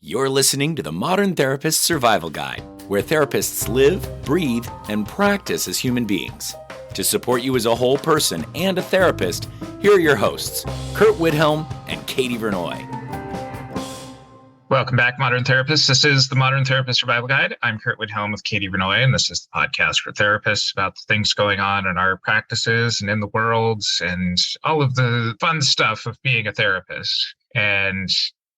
You're listening to the Modern Therapist Survival Guide, where therapists live, breathe, and practice as human beings. To support you as a whole person and a therapist, here are your hosts, Curt and Katie Vernoy. Welcome back, Modern Therapists. This is the Modern Therapist Survival Guide. I'm Curt with Katie Vernoy, and this is the podcast for therapists about the things going on in our practices and in the world and all of the fun stuff of being a therapist. And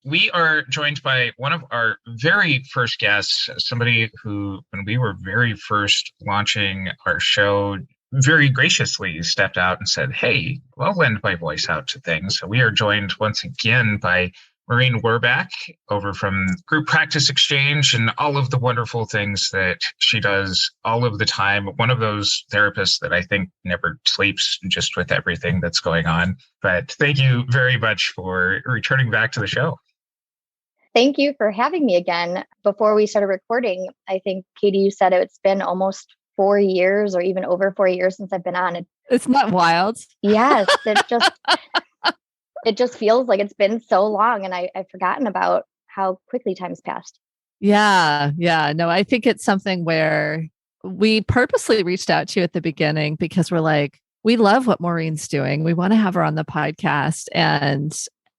we are joined by one of our very first guests, somebody who, when we were very first launching our show, very graciously stepped out and said, hey, I'll lend my voice out to things. So we are joined once again by Maureen Werrbach over from Group Practice Exchange and all of the wonderful things that she does all of the time. One of those therapists that I think never sleeps just with everything that's going on. But thank you very much for returning back to the show. Thank you for having me again. Before we started recording, I think, Katie, you said it's been almost 4 years or even over 4 years since I've been on. It's not wild. Yes, it just feels like it's been so long, and I've forgotten about how quickly time's passed. Yeah. No, I think it's something where we purposely reached out to you at the beginning because we're like, we love what Maureen's doing. We want to have her on the podcast, and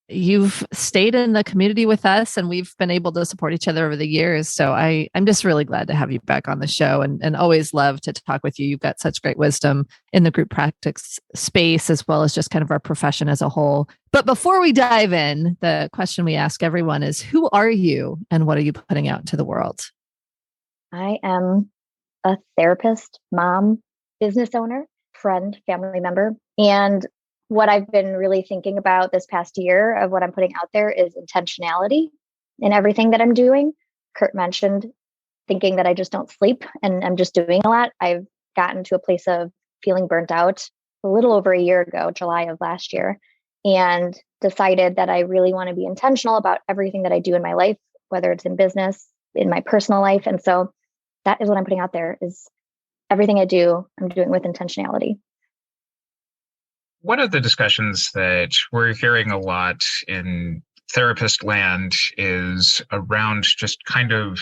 you've stayed in the community with us, and we've been able to support each other over the years. So I'm just really glad to have you back on the show, and always love to talk with you. You've got such great wisdom in the group practice space, as well as just kind of our profession as a whole. But before we dive in, the question we ask everyone is, who are you and what are you putting out into the world? I am a therapist, mom, business owner, friend, family member, and what I've been really thinking about this past year of what I'm putting out there is intentionality in everything that I'm doing. Curt mentioned thinking that I just don't sleep and I'm just doing a lot. I've gotten to a place of feeling burnt out a little over a year ago, July of last year, and decided that I really want to be intentional about everything that I do in my life, whether it's in business, in my personal life. And so that is what I'm putting out there is everything I do, I'm doing with intentionality. One of the discussions that we're hearing a lot in therapist land is around just kind of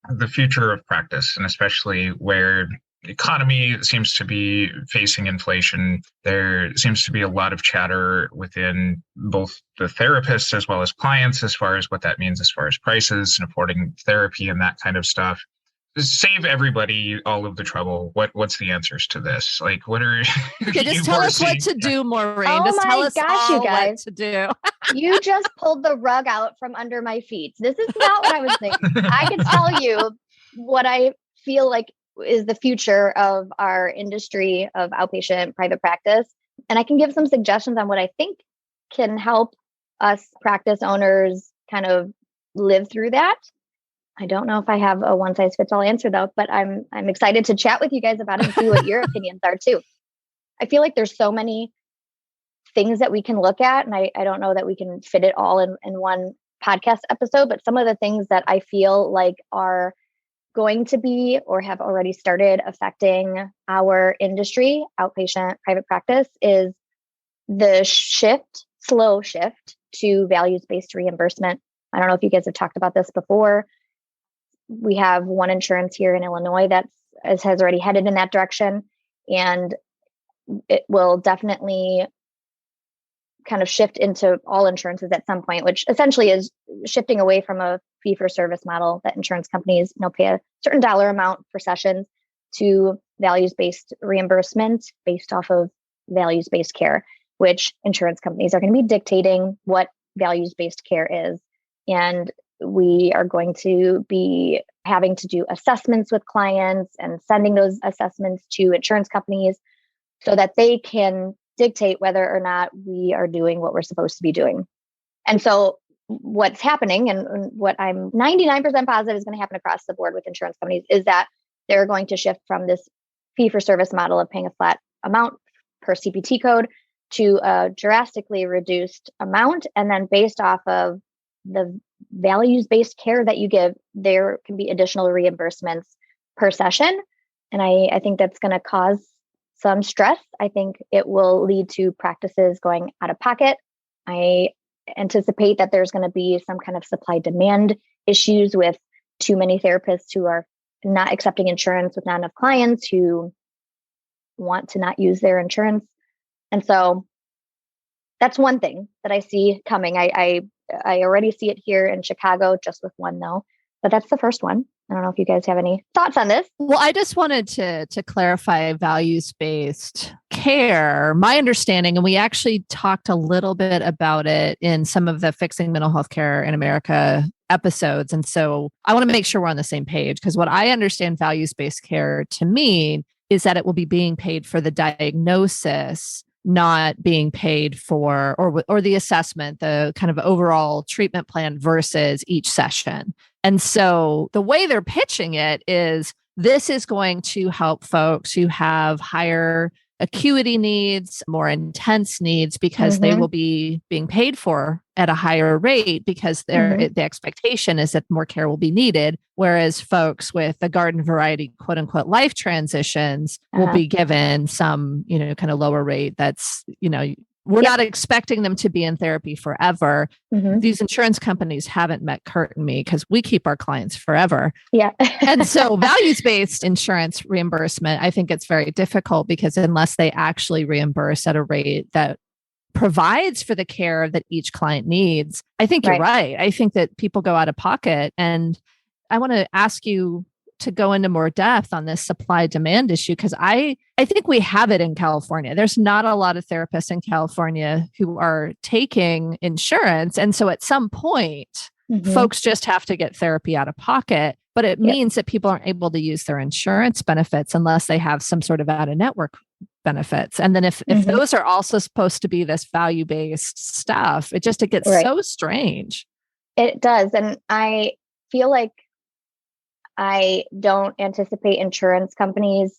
the future of practice, and especially where the economy seems to be facing inflation. There seems to be a lot of chatter within both the therapists as well as clients as far as what that means as far as prices and affording therapy and that kind of stuff. Save everybody all of the trouble. What's the answers to this? Like, what are okay, just tell us what to do, Maureen. Oh just tell us gosh, all you guys. what to do. You just pulled the rug out from under my feet. This is not what I was thinking. I can tell you what I feel like is the future of our industry of outpatient private practice. And I can give some suggestions on what I think can help us practice owners kind of live through that. I don't know if I have a one size fits all answer though, but I'm excited to chat with you guys about it and see what your opinions are too. I feel like there's so many things that we can look at, and I don't know that we can fit it all in one podcast episode, but some of the things that I feel like are going to be or have already started affecting our industry, outpatient private practice, is the slow shift to values-based reimbursement. I don't know if you guys have talked about this before. We have one insurance here in Illinois that has already headed in that direction, and it will definitely kind of shift into all insurances at some point, which essentially is shifting away from a fee-for-service model that insurance companies, pay a certain dollar amount for sessions to values-based reimbursement based off of values-based care, which insurance companies are going to be dictating what values-based care is. And we are going to be having to do assessments with clients and sending those assessments to insurance companies so that they can dictate whether or not we are doing what we're supposed to be doing. And so what's happening, and what I'm 99% positive is going to happen across the board with insurance companies, is that they're going to shift from this fee-for-service model of paying a flat amount per CPT code to a drastically reduced amount. And then based off of the values-based care that you give, there can be additional reimbursements per session. And I think that's going to cause some stress. I think it will lead to practices going out of pocket. I anticipate that there's going to be some kind of supply demand issues with too many therapists who are not accepting insurance, with not enough clients who want to not use their insurance. And so that's one thing that I see coming. I already see it here in Chicago, just with one though, but that's the first one. I don't know if you guys have any thoughts on this. Well, I just wanted to clarify values-based care. My understanding, and we actually talked a little bit about it in some of the Fixing Mental Health Care in America episodes. And so I want to make sure we're on the same page, because what I understand values-based care to mean is that it will be being paid for the diagnosis, not being paid for, or the assessment, the kind of overall treatment plan versus each session. And so the way they're pitching it is this is going to help folks who have higher acuity needs, more intense needs, because they will be being paid for at a higher rate, because the expectation is that more care will be needed. Whereas folks with the garden variety, quote unquote, life transitions will be given some, kind of lower rate. That's, we're not expecting them to be in therapy forever. These insurance companies haven't met Curt and me, because we keep our clients forever. Yeah. And so values-based insurance reimbursement, I think it's very difficult, because unless they actually reimburse at a rate that provides for the care that each client needs, I think you're right. I think that people go out of pocket. And I want to ask you to go into more depth on this supply demand issue, because I think we have it in California. There's not a lot of therapists in California who are taking insurance. And so at some point, folks just have to get therapy out of pocket. But it means that people aren't able to use their insurance benefits unless they have some sort of out-of-network benefits. And then if those are also supposed to be this value-based stuff, it gets so strange. It does. And I feel like I don't anticipate insurance companies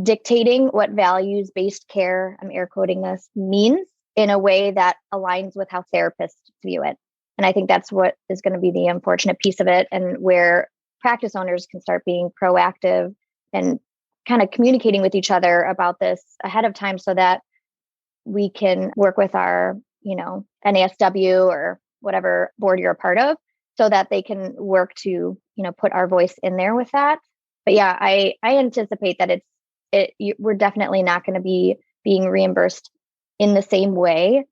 dictating what values-based care, I'm air quoting this, means in a way that aligns with how therapists view it. And I think that's what is going to be the unfortunate piece of it, and where practice owners can start being proactive and kind of communicating with each other about this ahead of time, so that we can work with our, NASW or whatever board you're a part of, so that they can work to, put our voice in there with that. But yeah, I anticipate that we're definitely not going to be being reimbursed in the same way.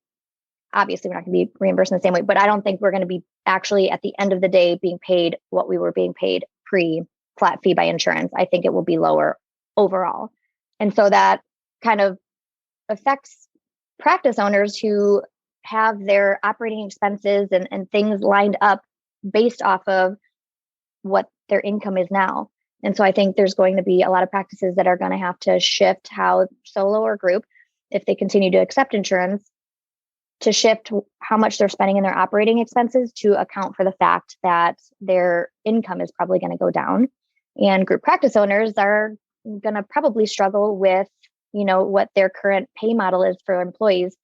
Obviously, we're not going to be reimbursed in the same way, but I don't think we're going to be actually at the end of the day being paid what we were being paid pre-flat fee by insurance. I think it will be lower overall. And so that kind of affects practice owners who have their operating expenses and things lined up based off of what their income is now. And so I think there's going to be a lot of practices that are going to have to shift how solo or group, if they continue to accept insurance, to shift how much they're spending in their operating expenses to account for the fact that their income is probably going to go down. And group practice owners are going to probably struggle with, what their current pay model is for employees.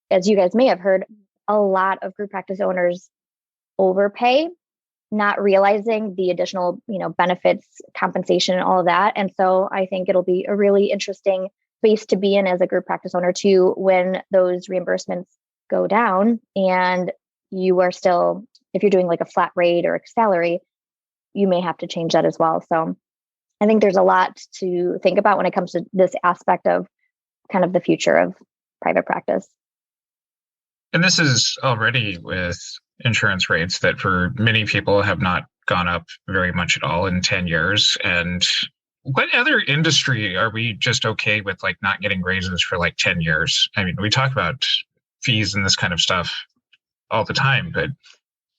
As you guys may have heard, a lot of group practice owners overpay, not realizing the additional, benefits, compensation, and all of that. And so I think it'll be a really interesting space to be in as a group practice owner too, when those reimbursements go down and you are still, if you're doing like a flat rate or a salary, you may have to change that as well. So I think there's a lot to think about when it comes to this aspect of kind of the future of private practice. And this is already with insurance rates that for many people have not gone up very much at all in 10 years. And what other industry are we just okay with like not getting raises for like 10 years? I mean, we talk about fees and this kind of stuff all the time, but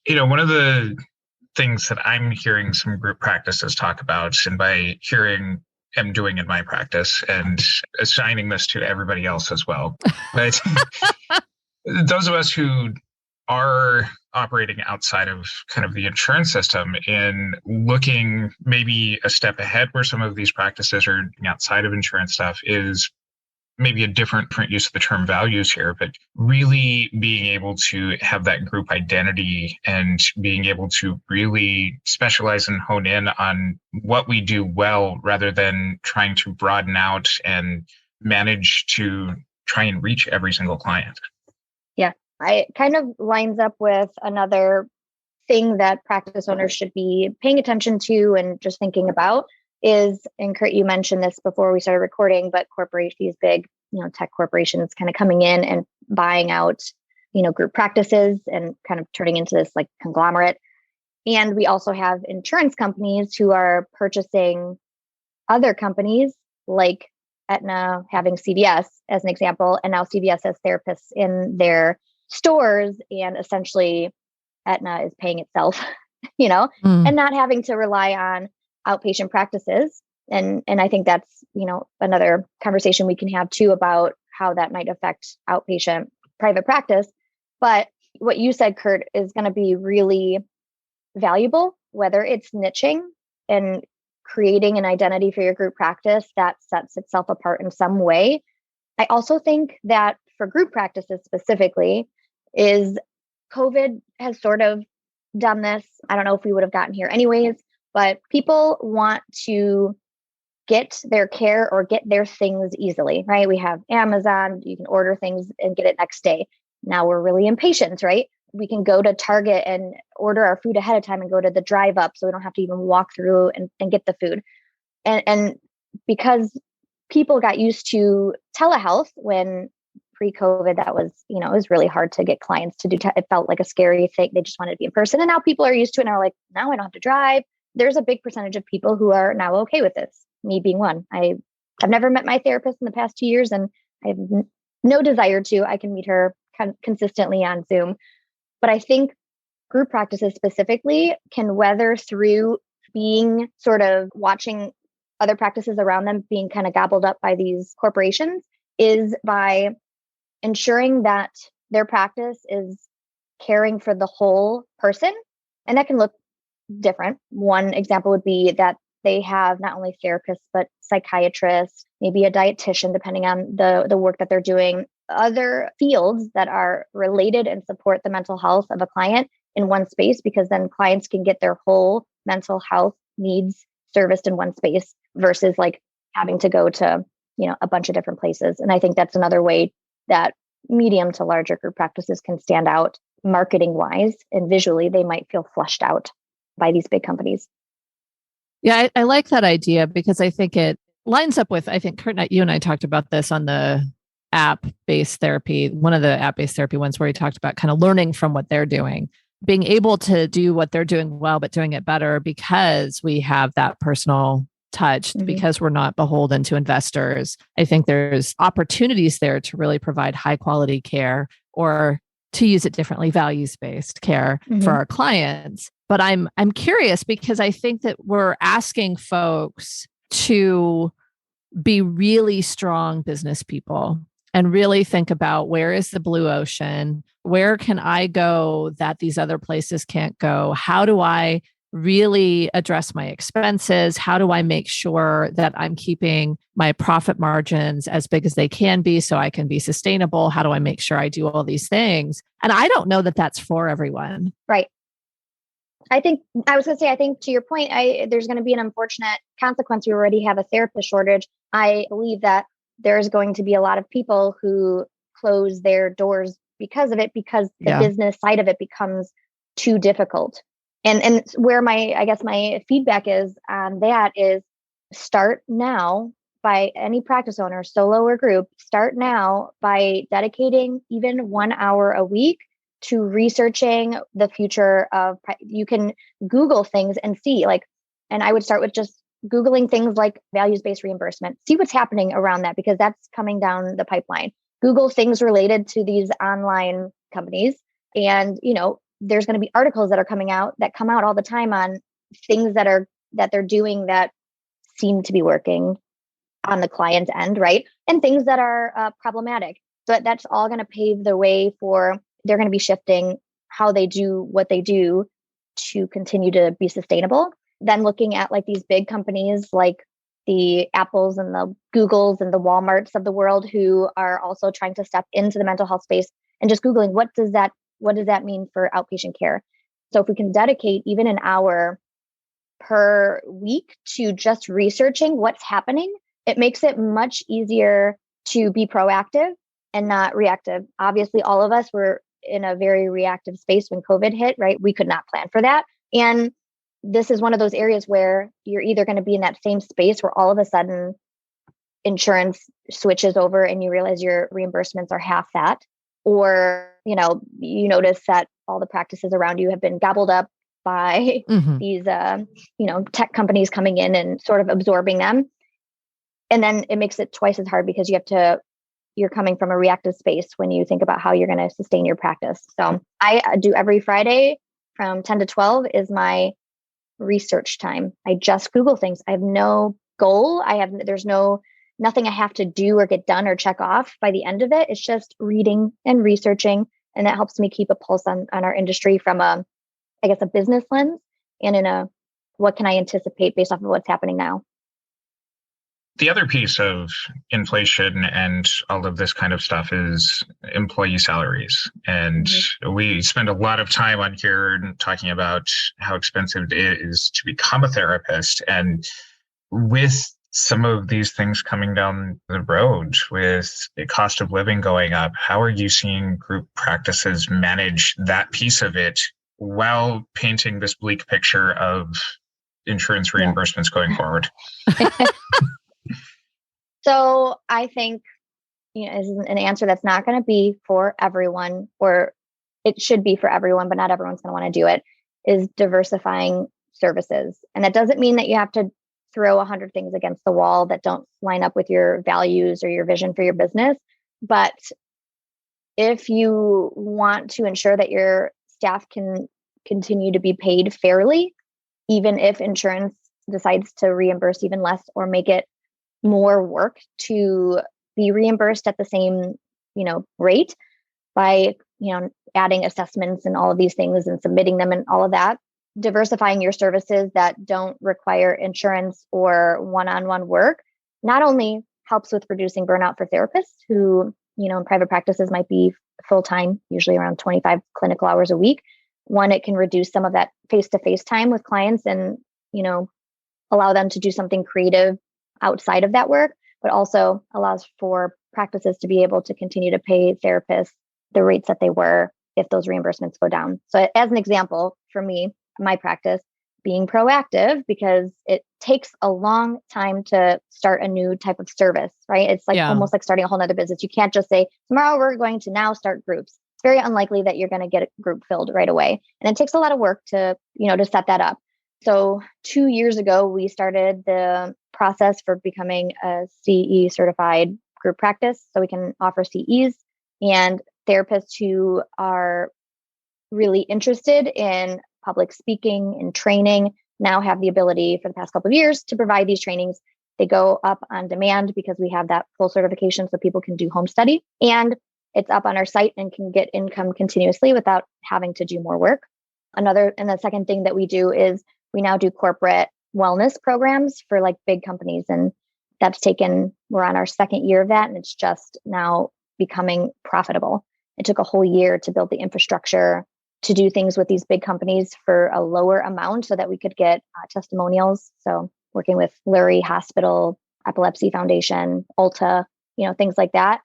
one of the things that I'm hearing some group practices talk about, and by hearing, I'm doing in my practice and assigning this to everybody else as well. But those of us who are operating outside of kind of the insurance system and looking maybe a step ahead where some of these practices are outside of insurance stuff is maybe a different use of the term values here, but really being able to have that group identity and being able to really specialize and hone in on what we do well, rather than trying to broaden out and manage to try and reach every single client. Yeah, it kind of lines up with another thing that practice owners should be paying attention to and just thinking about is, and Curt, you mentioned this before we started recording, but these big, tech corporations kind of coming in and buying out, group practices and kind of turning into this like conglomerate. And we also have insurance companies who are purchasing other companies like Aetna having CVS as an example, and now CVS has therapists in their stores, and essentially Aetna is paying itself, and not having to rely on outpatient practices. And I think that's, another conversation we can have too about how that might affect outpatient private practice. But what you said, Curt, is going to be really valuable, whether it's niching and creating an identity for your group practice that sets itself apart in some way. I also think that for group practices specifically, is COVID has sort of done this. I don't know if we would have gotten here anyways, but people want to get their care or get their things easily, right? We have Amazon, you can order things and get it next day. Now we're really impatient, right? We can go to Target and order our food ahead of time and go to the drive up so we don't have to even walk through and get the food. And because people got used to telehealth when pre-COVID, that was, it was really hard to get clients to do. It felt like a scary thing. They just wanted to be in person. And now people are used to it and are like, now I don't have to drive. There's a big percentage of people who are now okay with this, me being one. I've never met my therapist in the past 2 years and I have no desire to. I can meet her consistently on Zoom. But I think group practices specifically can weather through being sort of watching other practices around them being kind of gobbled up by these corporations is by ensuring that their practice is caring for the whole person. And that can look different. One example would be that they have not only therapists, but psychiatrists, maybe a dietitian, depending on the work that they're doing, other fields that are related and support the mental health of a client in one space, because then clients can get their whole mental health needs serviced in one space versus like having to go to, a bunch of different places. And I think that's another way that medium to larger group practices can stand out marketing wise, and visually they might feel flushed out by these big companies. Yeah, I like that idea because I think it lines up with, I think, Curt, you and I talked about this on the app-based therapy, one of the app-based therapy ones where we talked about kind of learning from what they're doing, being able to do what they're doing well, but doing it better because we have that personal touch, because we're not beholden to investors. I think there's opportunities there to really provide high quality care, or to use it differently, values-based care for our clients. But I'm curious because I think that we're asking folks to be really strong business people and really think about, where is the blue ocean? Where can I go that these other places can't go? How do I really address my expenses? How do I make sure that I'm keeping my profit margins as big as they can be so I can be sustainable? How do I make sure I do all these things? And I don't know that that's for everyone. Right. I think to your point, there's going to be an unfortunate consequence. We already have a therapist shortage. I believe that there's going to be a lot of people who close their doors because of it, because the business side of it becomes too difficult. And where my feedback is on that is, start now by any practice owner, solo or group, start now by dedicating even 1 hour a week to researching the future of, you can Google things and see and I would start with just Googling things like values-based reimbursement, see what's happening around that, because that's coming down the pipeline. Google things related to these online companies. And, there's going to be articles that come out all the time on things that they're doing that seem to be working on the client end, right? And things that are problematic. So that's all going to pave the way for, they're going to be shifting how they do what they do to continue to be sustainable. Then looking at these big companies like the Apples and the Googles and the Walmarts of the world, who are also trying to step into the mental health space, and just Googling, what does that mean for outpatient care? So if we can dedicate even an hour per week to just researching what's happening, it makes it much easier to be proactive and not reactive. Obviously, all of us were in a very reactive space when COVID hit, right? We could not plan for that. And this is one of those areas where you're either going to be in that same space where all of a sudden insurance switches over and you realize your reimbursements are half that, or, you notice that all the practices around you have been gobbled up by these, tech companies coming in and sort of absorbing them. And then it makes it twice as hard because you're coming from a reactive space when you think about how you're going to sustain your practice. So I do every Friday from 10 to 12 is my research time. I just Google things. I have no goal. There's nothing I have to do or get done or check off by the end of it. It's just reading and researching. And that helps me keep a pulse on our industry from a business lens and in what can I anticipate based off of what's happening now. The other piece of inflation and all of this kind of stuff is employee salaries. And we spend a lot of time on here talking about how expensive it is to become a therapist. And with some of these things coming down the road, with the cost of living going up, how are you seeing group practices manage that piece of it while painting this bleak picture of insurance reimbursements going forward? So I think, this is an answer that's not going to be for everyone, or it should be for everyone, but not everyone's going to want to do it, is diversifying services. And that doesn't mean that you have to throw 100 things against the wall that don't line up with your values or your vision for your business. But if you want to ensure that your staff can continue to be paid fairly, even if insurance decides to reimburse even less or make it more work to be reimbursed at the same, rate by, adding assessments and all of these things and submitting them and all of that, diversifying your services that don't require insurance or one-on-one work not only helps with reducing burnout for therapists who, in private practices might be full-time, usually around 25 clinical hours a week. One, it can reduce some of that face-to-face time with clients and, allow them to do something creative outside of that work, but also allows for practices to be able to continue to pay therapists the rates that they were if those reimbursements go down. So as an example, for me, my practice, being proactive, because it takes a long time to start a new type of service, right? It's like almost like starting a whole nother business. You can't just say, tomorrow we're going to now start groups. It's very unlikely that you're going to get a group filled right away. And it takes a lot of work to set that up. So 2 years ago, we started the process for becoming a CE certified group practice. So we can offer CEs, and therapists who are really interested in public speaking and training now have the ability for the past couple of years to provide these trainings. They go up on demand because we have that full certification so people can do home study, and it's up on our site and can get income continuously without having to do more work. And the second thing that we do is we now do corporate wellness programs for like big companies. And we're on our second year of that. And it's just now becoming profitable. It took a whole year to build the infrastructure to do things with these big companies for a lower amount so that we could get testimonials. So working with Lurie Hospital, Epilepsy Foundation, Ulta, things like that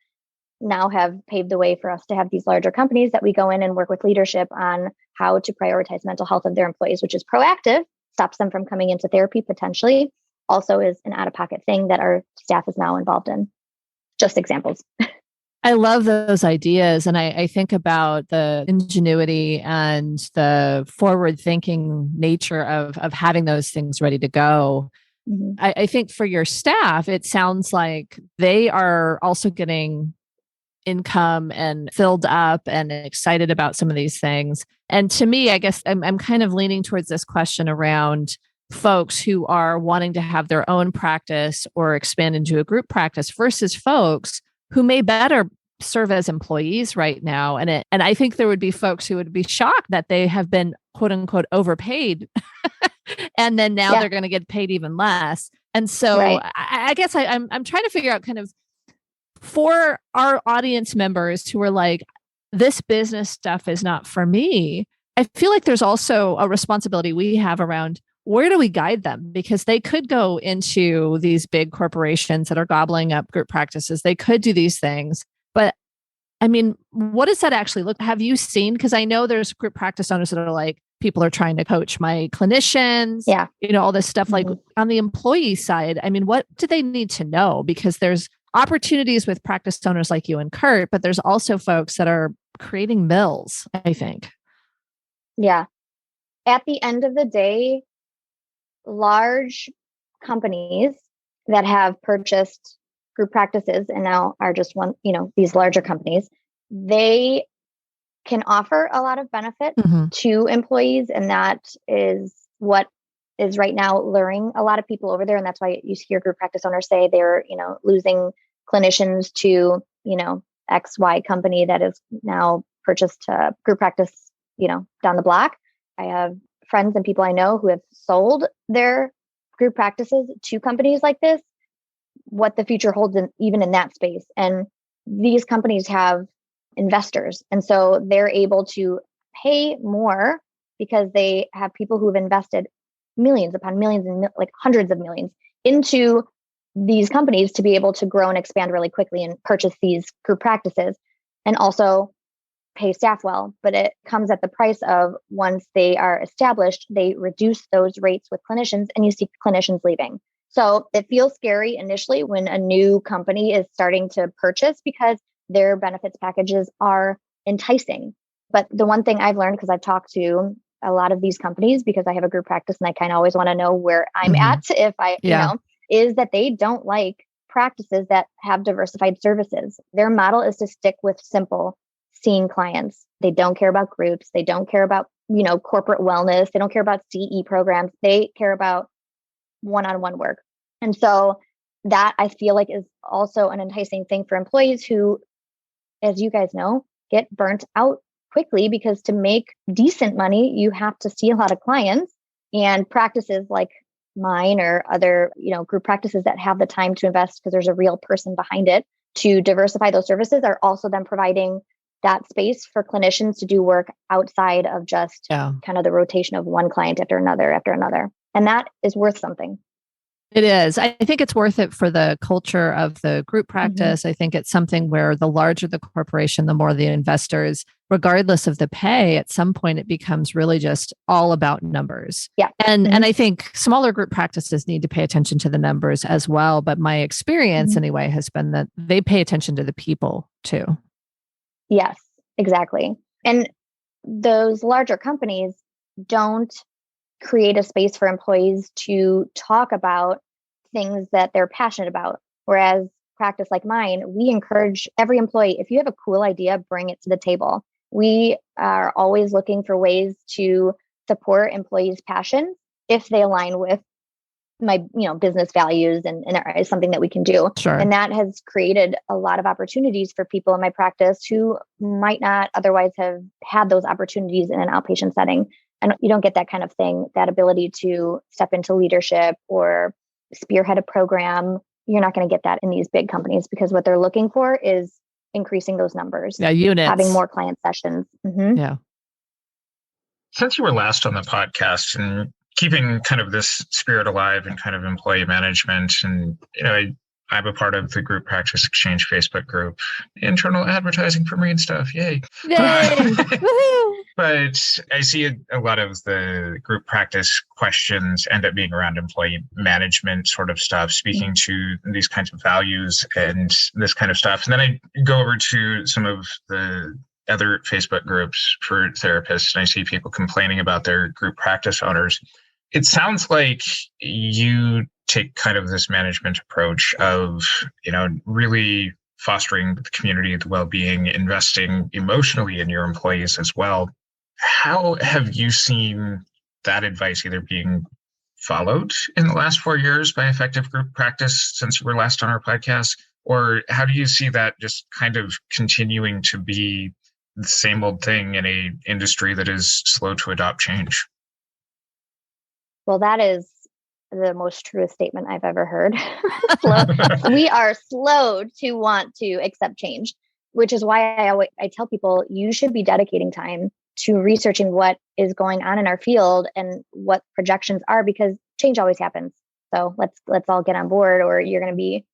now have paved the way for us to have these larger companies that we go in and work with leadership on how to prioritize mental health of their employees, which is proactive, stops them from coming into therapy potentially, also is an out-of-pocket thing that our staff is now involved in. Just examples. I love those ideas. And I think about the ingenuity and the forward-thinking nature of having those things ready to go. Mm-hmm. I think for your staff, it sounds like they are also getting income and filled up and excited about some of these things. And to me, I guess I'm kind of leaning towards this question around folks who are wanting to have their own practice or expand into a group practice versus folks who may better serve as employees right now. And I think there would be folks who would be shocked that they have been quote unquote overpaid. And then now they're going to get paid even less. And so I guess I'm trying to figure out kind of for our audience members who are like, this business stuff is not for me. I feel like there's also a responsibility we have around where do we guide them? Because they could go into these big corporations that are gobbling up group practices. They could do these things, but I mean, what does that actually look? Have you seen? Because I know there's group practice owners that are like, people are trying to coach my clinicians, all this stuff. Like on the employee side, I mean, what do they need to know? Because there's opportunities with practice owners like you and Curt, but there's also folks that are creating mills, I think. Yeah. At the end of the day, large companies that have purchased group practices and now are just these larger companies, they can offer a lot of benefit to employees. And that is what is right now luring a lot of people over there. And that's why you hear group practice owners say they're, losing clinicians to, XY company that is now purchased group practice, down the block. I have friends and people I know who have sold their group practices to companies like this, what the future holds even in that space. And these companies have investors. And so they're able to pay more because they have people who have invested millions upon millions and like hundreds of millions into these companies to be able to grow and expand really quickly and purchase these group practices and also pay staff well. But it comes at the price of once they are established, they reduce those rates with clinicians and you see clinicians leaving. So it feels scary initially when a new company is starting to purchase because their benefits packages are enticing. But the one thing I've learned, because I've talked to a lot of these companies because I have a group practice and I kind of always want to know where I'm at if I, is that they don't like practices that have diversified services. Their model is to stick with simple seeing clients. They don't care about groups. They don't care about, corporate wellness. They don't care about CE programs. They care about one-on-one work. And so that I feel like is also an enticing thing for employees who, as you guys know, get burnt out quickly because to make decent money, you have to see a lot of clients, and practices like mine or other, group practices that have the time to invest because there's a real person behind it to diversify those services are also then providing that space for clinicians to do work outside of just kind of the rotation of one client after another. And that is worth something. It is. I think it's worth it for the culture of the group practice. I think it's something where the larger the corporation, the more the investors, regardless of the pay, at some point it becomes really just all about numbers. Yeah. And I think smaller group practices need to pay attention to the numbers as well. But my experience anyway has been that they pay attention to the people too. Yes, exactly. And those larger companies don't create a space for employees to talk about things that they're passionate about. Whereas practice like mine, we encourage every employee, if you have a cool idea, bring it to the table. We are always looking for ways to support employees' passion if they align with my, business values and is something that we can do. Sure. And that has created a lot of opportunities for people in my practice who might not otherwise have had those opportunities in an outpatient setting. And you don't get that kind of thing, that ability to step into leadership or spearhead a program. You're not going to get that in these big companies because what they're looking for is increasing those numbers. Yeah, units. Having more client sessions. Yeah. Since you were last on the podcast and keeping kind of this spirit alive and kind of employee management, and, I'm a part of the Group Practice Exchange Facebook group, internal advertising for Maureen stuff. Yay. But I see a lot of the group practice questions end up being around employee management sort of stuff, speaking to these kinds of values and this kind of stuff. And then I go over to some of the other Facebook groups for therapists, and I see people complaining about their group practice owners. It sounds like you take kind of this management approach of, really fostering the community, the well-being, investing emotionally in your employees as well. How have you seen that advice either being followed in the last 4 years by effective group practice since you were last on our podcast? Or how do you see that just kind of continuing to be the same old thing in a industry that is slow to adopt change? Well, that is the most truest statement I've ever heard. We are slow to want to accept change, which is why I tell people you should be dedicating time to researching what is going on in our field and what projections are, because change always happens. So let's all get on board, or you're going to be,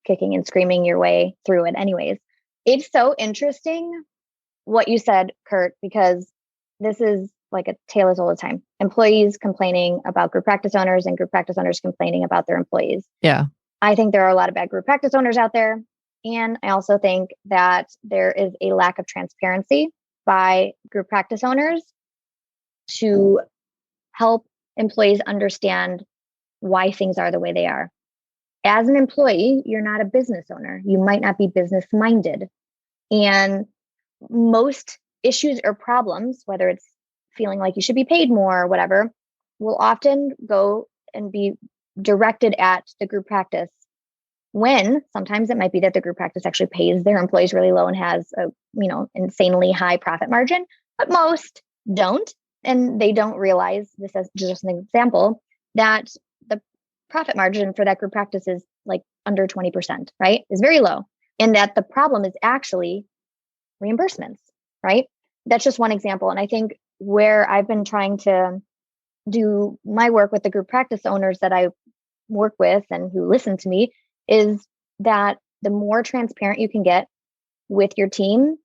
kicking and screaming your way through it anyways. It's so interesting what you said, Curt, because this is like a tale as old as time. Employees complaining about group practice owners and group practice owners complaining about their employees. Yeah. I think there are a lot of bad group practice owners out there. And I also think that there is a lack of transparency by group practice owners to help employees understand why things are the way they are. As an employee, you're not a business owner. You might not be business minded. And most issues or problems, whether it's feeling like you should be paid more or whatever, will often go and be directed at the group practice, when sometimes it might be that the group practice actually pays their employees really low and has a insanely high profit margin, but most don't. And they don't realize, this as just an example, that the profit margin for that group practice is like under 20%, right? Is very low. And that the problem is actually reimbursements, right? That's just one example. And I think where I've been trying to do my work with the group practice owners that I work with and who listen to me is that the more transparent you can get with your team,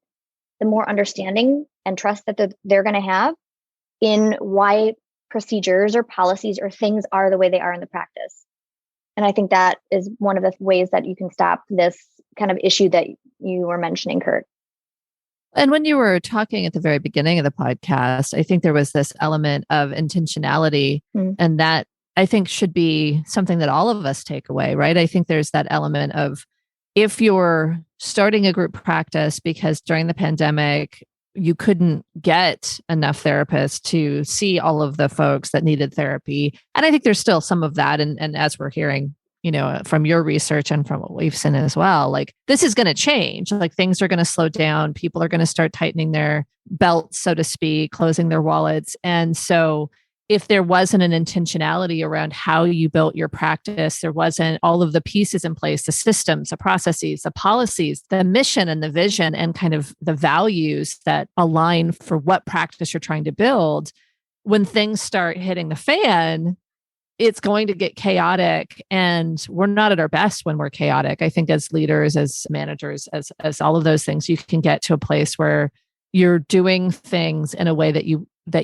the more understanding and trust that they're going to have in why procedures or policies or things are the way they are in the practice. And I think that is one of the ways that you can stop this kind of issue that you were mentioning, Curt. And when you were talking at the very beginning of the podcast, I think there was this element of intentionality, and that I think should be something that all of us take away, right? I think there's that element of, if you're starting a group practice because during the pandemic, you couldn't get enough therapists to see all of the folks that needed therapy. And I think there's still some of that. And as we're hearing, from your research and from what we've seen as well, like, this is going to change. Like, things are going to slow down. People are going to start tightening their belts, so to speak, closing their wallets. And so if there wasn't an intentionality around how you built your practice, there wasn't all of the pieces in place, the systems, the processes, the policies, the mission and the vision, and kind of the values that align for what practice you're trying to build, when things start hitting the fan, it's going to get chaotic. And we're not at our best when we're chaotic. I think as leaders, as managers, as all of those things, you can get to a place where you're doing things in a way that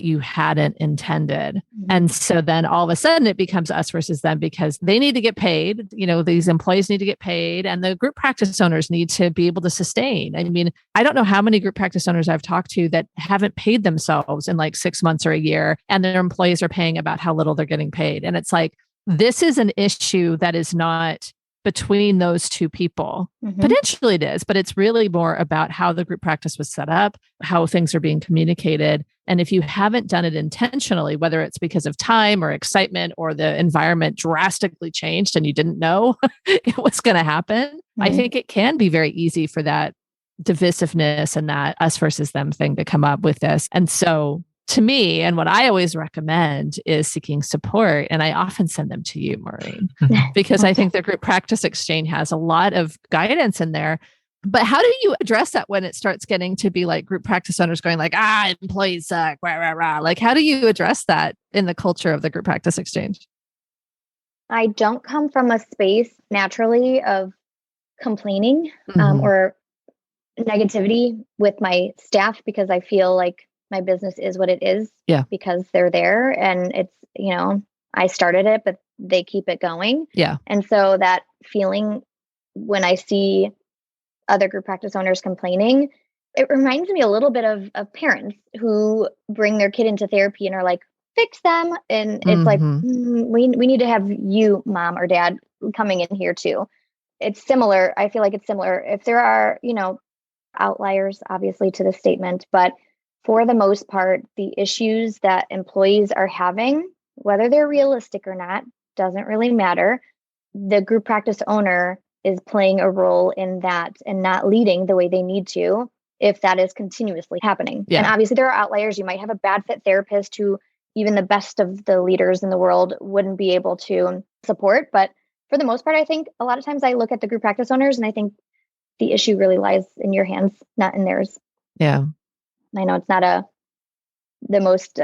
you hadn't intended. And so then all of a sudden it becomes us versus them, because they need to get paid. These employees need to get paid, and the group practice owners need to be able to sustain. I mean, I don't know how many group practice owners I've talked to that haven't paid themselves in like 6 months or a year, and their employees are paying about how little they're getting paid. And it's like, this is an issue that is not between those two people. Potentially it is, but it's really more about how the group practice was set up, how things are being communicated. And if you haven't done it intentionally, whether it's because of time or excitement, or the environment drastically changed and you didn't know it was going to happen, I think it can be very easy for that divisiveness and that us versus them thing to come up with this. And so to me, and what I always recommend, is seeking support. And I often send them to you, Maureen, because I think the group practice exchange has a lot of guidance in there. But how do you address that when it starts getting to be like group practice owners going like, employees suck, rah, rah, rah. Like, how do you address that in the culture of the group practice exchange? I don't come from a space naturally of complaining or negativity with my staff, because I feel like my business is what it is because they're there, and it's, I started it, but they keep it going. Yeah. And so that feeling, when I see other group practice owners complaining, it reminds me a little bit of parents who bring their kid into therapy and are like, fix them. And it's like, we need to have you, mom or dad, coming in here too. It's similar. I feel like it's similar. If there are, outliers, obviously, to the statement, but for the most part, the issues that employees are having, whether they're realistic or not, doesn't really matter. The group practice owner is playing a role in that and not leading the way they need to, if that is continuously happening. Yeah. And obviously there are outliers. You might have a bad fit therapist who even the best of the leaders in the world wouldn't be able to support. But for the most part, I think a lot of times I look at the group practice owners and I think the issue really lies in your hands, not in theirs. Yeah. I know it's not the most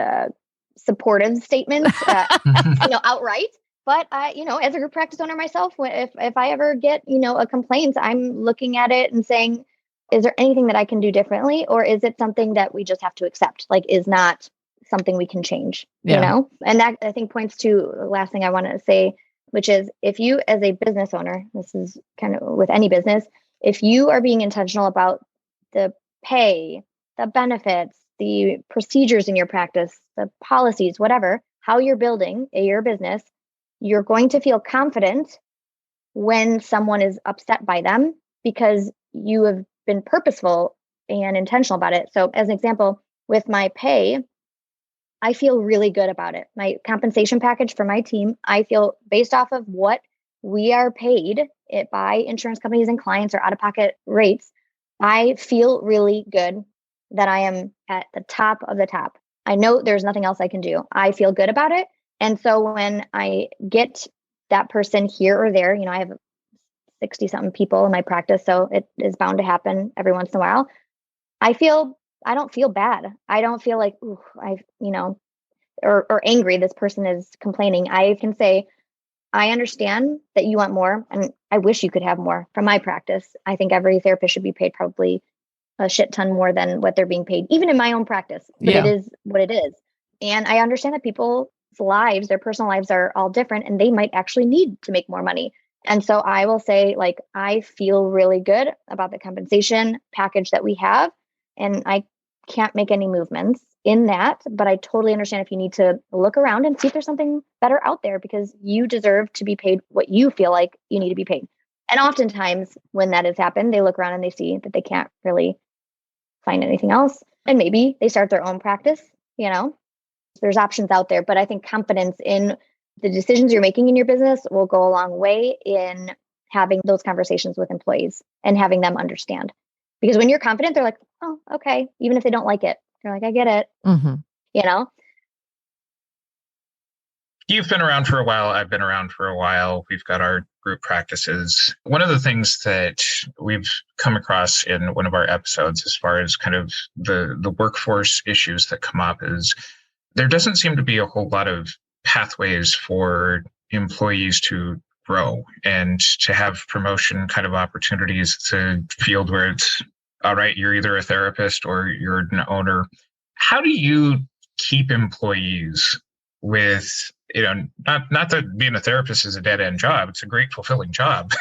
supportive statement, outright. But as a group practice owner myself, if I ever get, a complaint, I'm looking at it and saying, is there anything that I can do differently? Or is it something that we just have to accept? Like, is not something we can change, you know? And that, I think, points to the last thing I want to say, which is, if you, as a business owner, this is kind of with any business, if you are being intentional about the pay, the benefits, the procedures in your practice, the policies, whatever, how you're building your business, you're going to feel confident when someone is upset by them, because you have been purposeful and intentional about it. So as an example, with my pay, I feel really good about it. My compensation package for my team, I feel, based off of what we are paid it by insurance companies and clients, or out-of-pocket rates, I feel really good that I am at the top of the top. I know there's nothing else I can do. I feel good about it. And so when I get that person here or there, I have 60 something people in my practice, so it is bound to happen every once in a while. I don't feel bad. I don't feel like, ooh, or angry. This person is complaining. I can say, I understand that you want more, and I wish you could have more from my practice. I think every therapist should be paid probably a shit ton more than what they're being paid, even in my own practice. But It is what it is. And I understand that people's lives, their personal lives, are all different, and they might actually need to make more money. And so I will say, like, I feel really good about the compensation package that we have, and I can't make any movements in that, but I totally understand if you need to look around and see if there's something better out there, because you deserve to be paid what you feel like you need to be paid. And oftentimes when that has happened, they look around and they see that they can't really find anything else. And maybe they start their own practice, there's options out there. But I think confidence in the decisions you're making in your business will go a long way in having those conversations with employees and having them understand. Because when you're confident, they're like, oh, okay. Even if they don't like it, they're like, I get it. Mm-hmm. You've been around for a while. I've been around for a while. We've got our group practices. One of the things that we've come across in one of our episodes, as far as kind of the workforce issues that come up, is there doesn't seem to be a whole lot of pathways for employees to grow and to have promotion kind of opportunities. It's a field where it's, all right, you're either a therapist or you're an owner. How do you keep employees with, not that being a therapist is a dead end job, it's a great fulfilling job.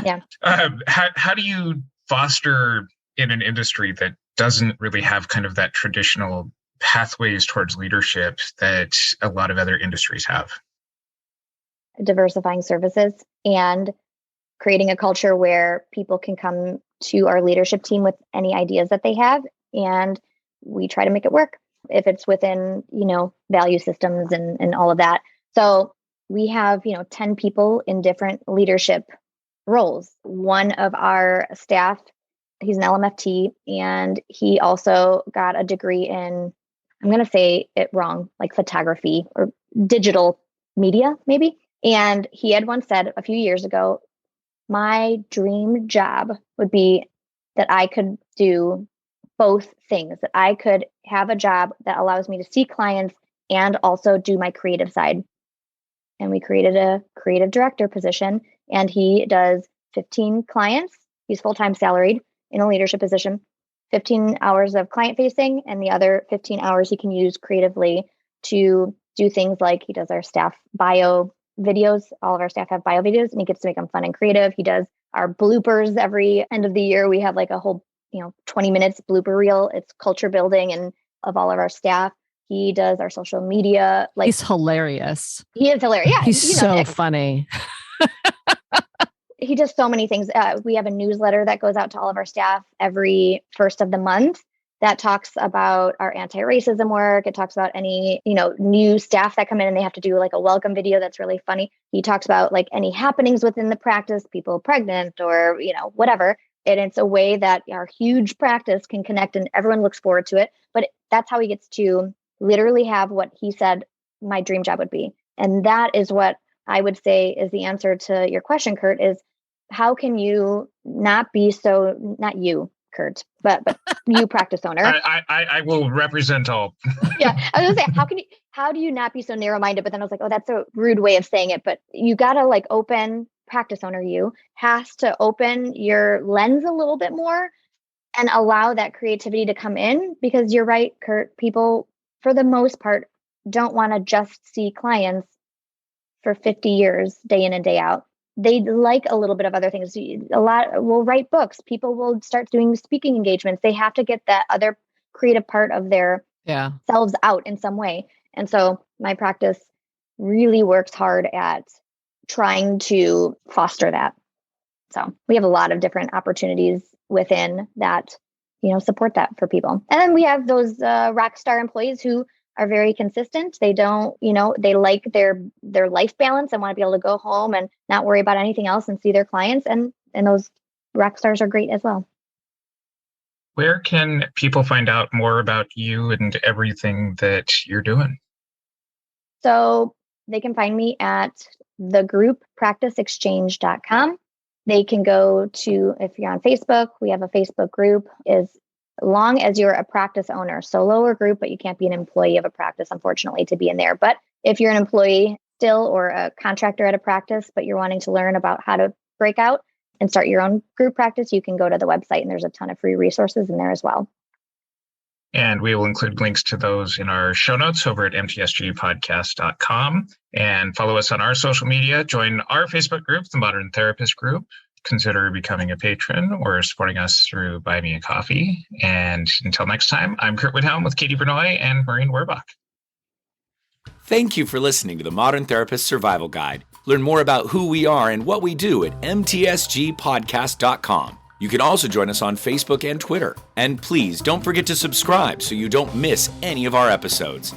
Yeah. How do you foster in an industry that doesn't really have kind of that traditional pathways towards leadership that a lot of other industries have? Diversifying services and creating a culture where people can come to our leadership team with any ideas that they have, and we try to make it work if it's within, value systems and all of that. So we have, 10 people in different leadership roles. One of our staff, he's an LMFT, and he also got a degree in, I'm going to say it wrong, like photography or digital media, maybe. And he had once said a few years ago, my dream job would be that I could do both things, that I could have a job that allows me to see clients and also do my creative side. And we created a creative director position, and he does 15 clients. He's full-time salaried in a leadership position, 15 hours of client facing, and the other 15 hours he can use creatively to do things like, he does our staff bio videos. All of our staff have bio videos, and he gets to make them fun and creative. He does our bloopers every end of the year. We have like a whole 20 minutes blooper reel. It's culture building and of all of our staff. He does our social media. Like, he's hilarious. He is hilarious. Yeah, he's so funny. He does so many things. We have a newsletter that goes out to all of our staff every first of the month that talks about our anti-racism work. It talks about any, new staff that come in and they have to do like a welcome video that's really funny. He talks about like any happenings within the practice, people pregnant or, whatever. And it's a way that our huge practice can connect and everyone looks forward to it. But that's how he gets to literally have what he said my dream job would be. And that is what I would say is the answer to your question, Curt, is how can you not be so, not you, Curt, but you practice owner. I will represent all. Yeah. I was gonna say, how do you not be so narrow-minded? But then I was like, oh, that's a rude way of saying it. But you gotta like open, practice owner, you has to open your lens a little bit more and allow that creativity to come in, because you're right, Curt, people for the most part don't want to just see clients for 50 years, day in and day out. They like a little bit of other things. A lot will write books. People will start doing speaking engagements. They have to get that other creative part of their selves out in some way. And so my practice really works hard at trying to foster that. So we have a lot of different opportunities within that, support that for people. And then we have those rock star employees who are very consistent. They don't, they like their life balance and want to be able to go home and not worry about anything else and see their clients. And those rock stars are great as well. Where can people find out more about you and everything that you're doing? So they can find me at thegrouppracticeexchange.com. They can go to, if you're on Facebook, we have a Facebook group, as long as you're a practice owner, solo or group, but you can't be an employee of a practice, unfortunately, to be in there. But if you're an employee still or a contractor at a practice, but you're wanting to learn about how to break out and start your own group practice, you can go to the website and there's a ton of free resources in there as well. And we will include links to those in our show notes over at mtsgpodcast.com. And follow us on our social media. Join our Facebook group, the Modern Therapist Group. Consider becoming a patron or supporting us through Buy Me a Coffee. And until next time, I'm Curt Wilhelm with Katie Vernoy and Maureen Werrbach. Thank you for listening to the Modern Therapist Survival Guide. Learn more about who we are and what we do at mtsgpodcast.com. You can also join us on Facebook and Twitter. And please don't forget to subscribe so you don't miss any of our episodes.